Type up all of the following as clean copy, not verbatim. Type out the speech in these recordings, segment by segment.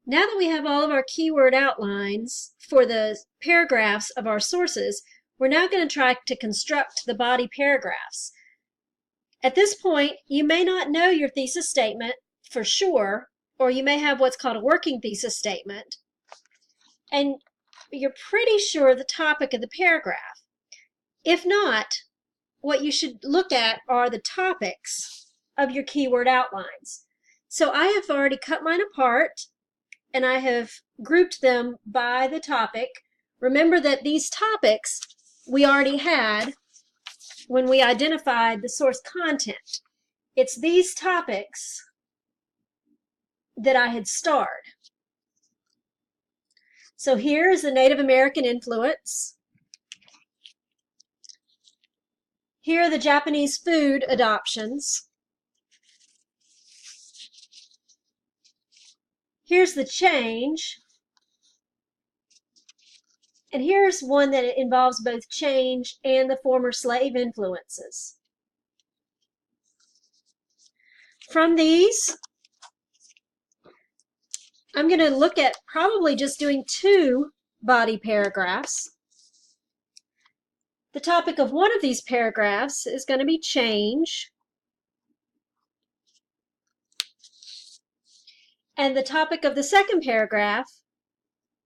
Now that we have all of our keyword outlines for the paragraphs of our sources, we're now going to try to construct the body paragraphs. At this point, you may not know your thesis statement for sure, or you may have what's called a working thesis statement, and you're pretty sure the topic of the paragraph. If not, what you should look at are the topics of your keyword outlines. So I have already cut mine apart, and I have grouped them by the topic. Remember that these topics we already had when we identified the source content. It's these topics that I had starred. So here is the Native American influence. Here are the Japanese food adoptions. Here's the change. And here's one that involves both change and the former slave influences. From these, I'm going to look at probably just doing 2 body paragraphs. The topic of one of these paragraphs is going to be change. And the topic of the second paragraph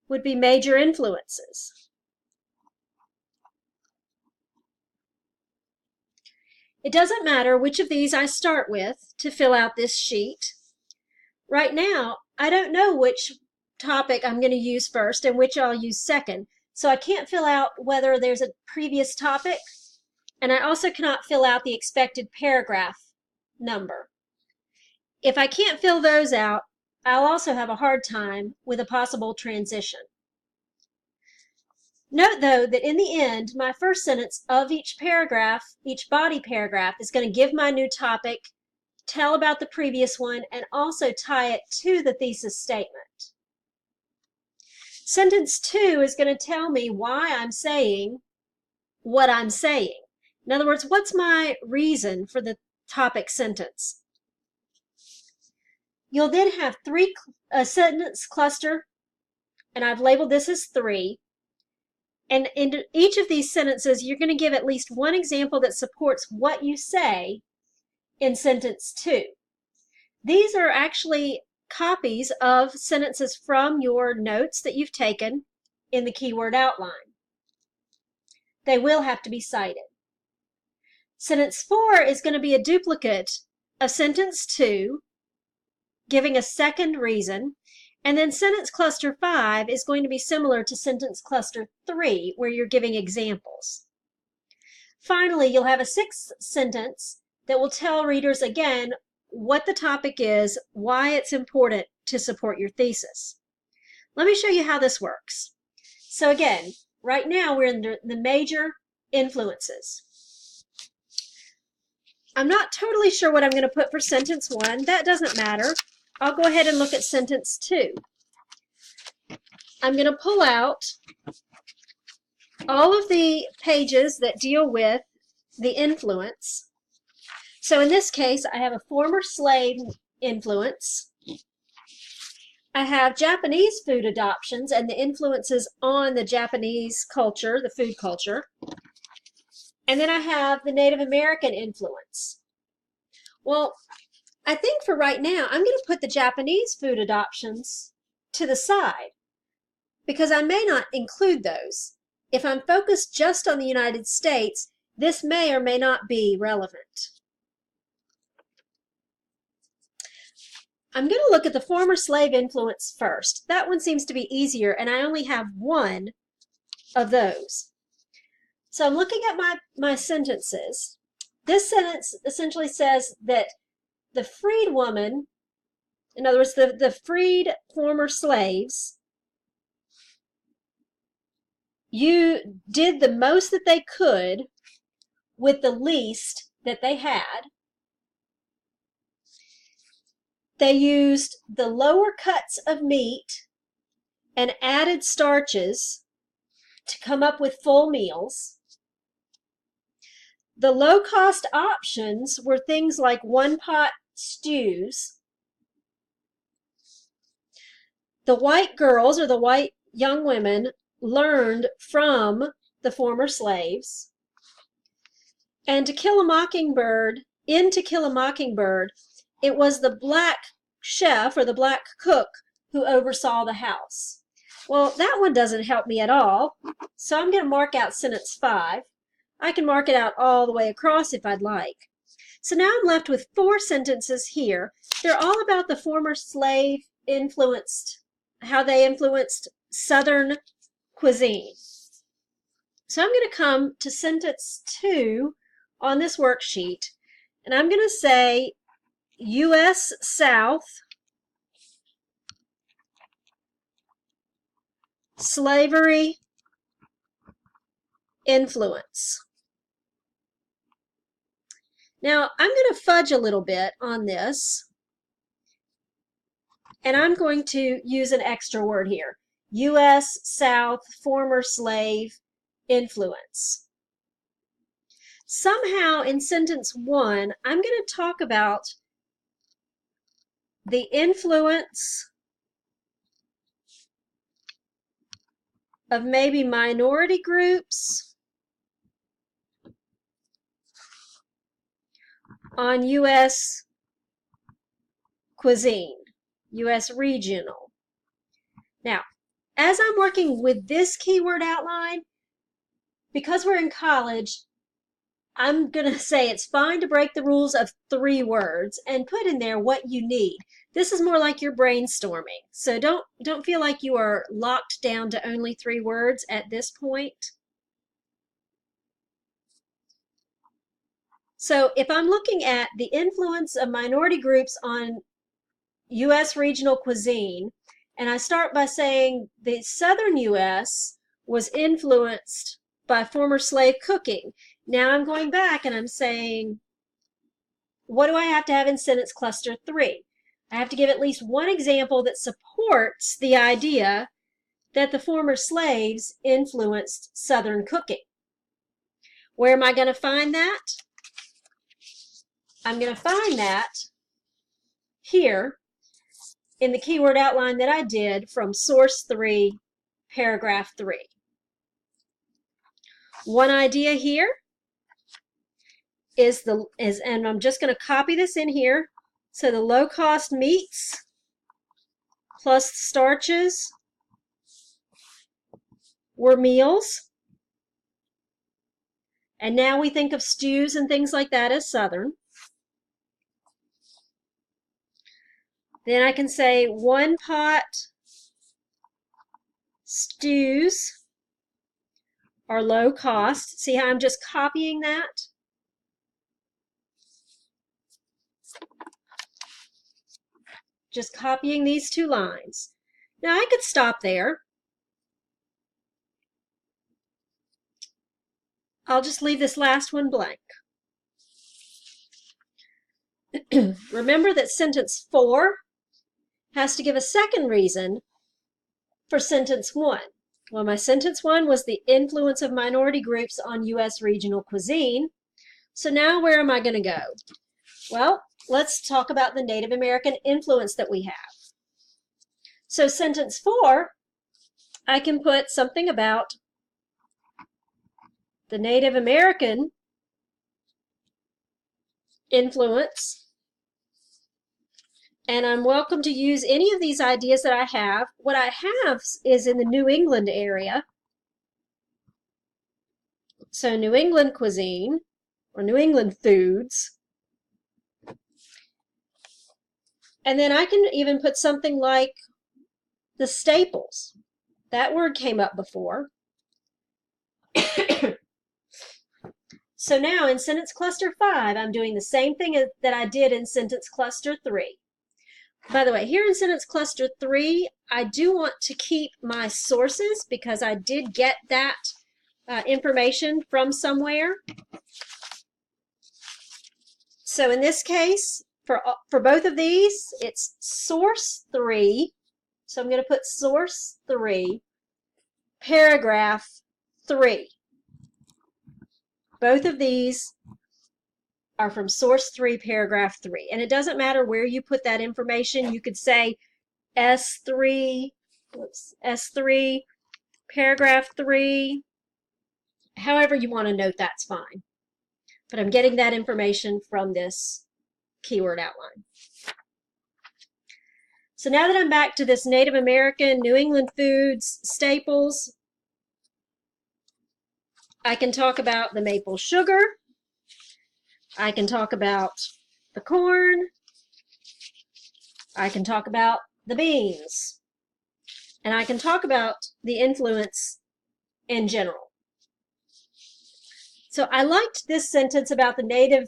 would be major influences. It doesn't matter which of these I start with to fill out this sheet. Right now, I don't know which topic I'm going to use first and which I'll use second, so I can't fill out whether there's a previous topic, and I also cannot fill out the expected paragraph number. If I can't fill those out, I'll also have a hard time with a possible transition. Note, though, that in the end, my first sentence of each paragraph, each body paragraph, is going to give my new topic, tell about the previous one, and also tie it to the thesis statement. Sentence 2 is going to tell me why I'm saying what I'm saying. In other words, what's my reason for the topic sentence? You'll then have a sentence cluster, and I've labeled this as 3. And in each of these sentences, you're going to give at least one example that supports what you say in sentence 2. These are actually copies of sentences from your notes that you've taken in the keyword outline. They will have to be cited. Sentence 4 is going to be a duplicate of sentence 2, giving a second reason, and then sentence cluster 5 is going to be similar to sentence cluster 3, where you're giving examples. Finally, you'll have a 6th sentence that will tell readers again what the topic is, why it's important to support your thesis. Let me show you how this works. So again, right now we're in the major influences. I'm not totally sure what I'm going to put for sentence 1. That doesn't matter. I'll go ahead and look at sentence 2. I'm going to pull out all of the pages that deal with the influence. So in this case, I have a former slave influence. I have Japanese food adoptions and the influences on the Japanese culture, the food culture. And then I have the Native American influence. Well, I think for right now, I'm going to put the Japanese food adoptions to the side because I may not include those. If I'm focused just on the United States, this may or may not be relevant. I'm going to look at the former slave influence first. That one seems to be easier, and I only have one of those. So I'm looking at my sentences. This sentence essentially says that the freed woman, in other words, the freed former slaves, you did the most that they could with the least that they had. They used the lower cuts of meat and added starches to come up with full meals. The low-cost options were things like one-pot stews. the white girls or the white young women learned from the former slaves. And To Kill a Mockingbird, in To Kill a Mockingbird, it was the black chef or the black cook who oversaw the house. Well, that one doesn't help me at all, so I'm going to mark out sentence 5. I can mark it out all the way across if I'd like. So now I'm left with 4 sentences here. They're all about the former slave influenced, how they influenced Southern cuisine. So I'm going to come to sentence 2 on this worksheet, and I'm going to say U.S. South slavery influence. Now, I'm going to fudge a little bit on this, and I'm going to use an extra word here. U.S. South former slave influence. Somehow in sentence 1, I'm going to talk about the influence of maybe minority groups on U.S. cuisine, U.S. regional. Now, as I'm working with this keyword outline, because we're in college, I'm going to say it's fine to break the rules of 3 words and put in there what you need. This is more like you're brainstorming, so don't feel like you are locked down to only 3 words at this point. So if I'm looking at the influence of minority groups on U.S. regional cuisine, and I start by saying the southern U.S. was influenced by former slave cooking. Now I'm going back and I'm saying, what do I have to have in sentence cluster 3? I have to give at least one example that supports the idea that the former slaves influenced Southern cooking. Where am I going to find that? I'm going to find that here in the keyword outline that I did from source 3, paragraph 3. One idea here is and I'm just going to copy this in here. So the low-cost meats plus starches were meals. And now we think of stews and things like that as Southern. Then I can say 1 pot stews are low cost. See how I'm just copying that? Just copying these 2 lines. Now I could stop there. I'll just leave this last one blank. Remember that sentence 4 has to give a second reason for sentence 1. Well, my sentence 1 was the influence of minority groups on U.S. regional cuisine. So now where am I going to go? Well, let's talk about the Native American influence that we have. So sentence 4, I can put something about the Native American influence, and I'm welcome to use any of these ideas that I have. What I have is in the New England area. So New England cuisine, or New England foods. And then I can even put something like the staples. That word came up before. So now in sentence cluster 5, I'm doing the same thing that I did in sentence cluster 3. By the way, here in sentence cluster 3, I do want to keep my sources because I did get that information from somewhere. So in this case, for both of these, it's source 3. So I'm going to put source 3, paragraph 3. Both of these are from source 3, paragraph 3. And it doesn't matter where you put that information. You could say S3, S3, paragraph 3. However you want to note, that's fine. But I'm getting that information from this keyword outline. So now that I'm back to this Native American, New England foods, staples, I can talk about the maple sugar. I can talk about the corn. I can talk about the beans. And I can talk about the influence in general. So I liked this sentence about the Native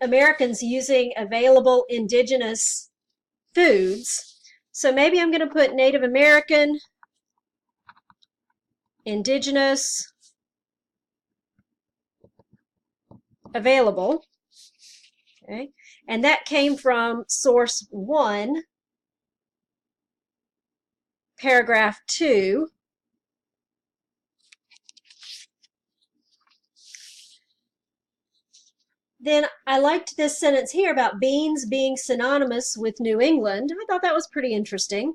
Americans using available indigenous foods. So maybe I'm going to put Native American, indigenous, available. Okay. And that came from source 1, paragraph 2. Then I liked this sentence here about beans being synonymous with New England. I thought that was pretty interesting.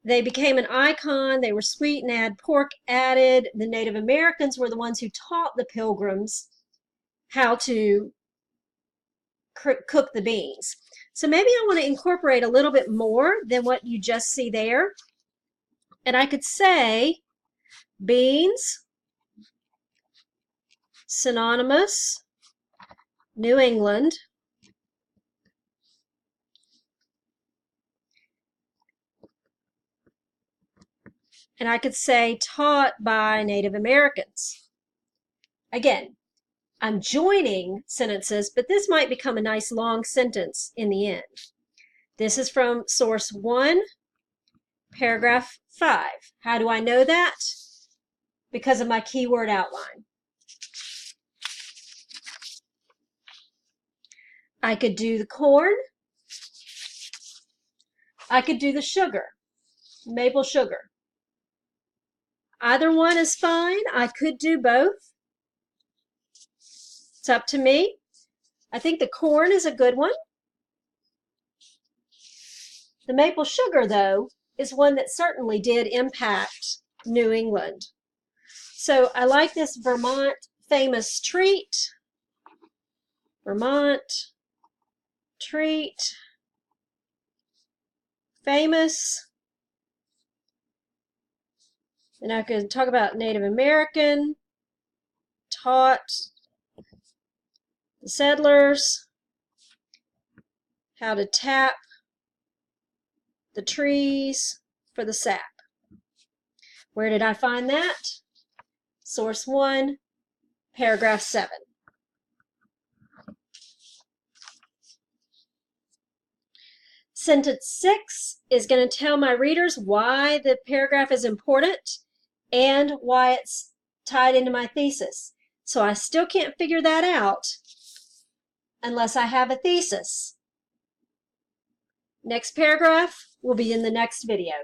They became an icon. They were sweet and had pork added. The Native Americans were the ones who taught the Pilgrims how to cook the beans. So maybe I want to incorporate a little bit more than what you just see there. And I could say beans, synonymous, New England. And I could say taught by Native Americans. Again, I'm joining sentences, but this might become a nice long sentence in the end. This is from source 1, paragraph 5. How do I know that? Because of my keyword outline. I could do the corn. I could do the sugar, maple sugar. Either one is fine. I could do both. It's up to me. I think the corn is a good one. The maple sugar, though, is one that certainly did impact New England. So I like this Vermont famous treat. Vermont treat. Famous. And I could talk about Native American, taught the settlers how to tap the trees for the sap. Where did I find that? Source 1, paragraph 7. Sentence 6 is going to tell my readers why the paragraph is important and why it's tied into my thesis. So I still can't figure that out unless I have a thesis. Next paragraph will be in the next video.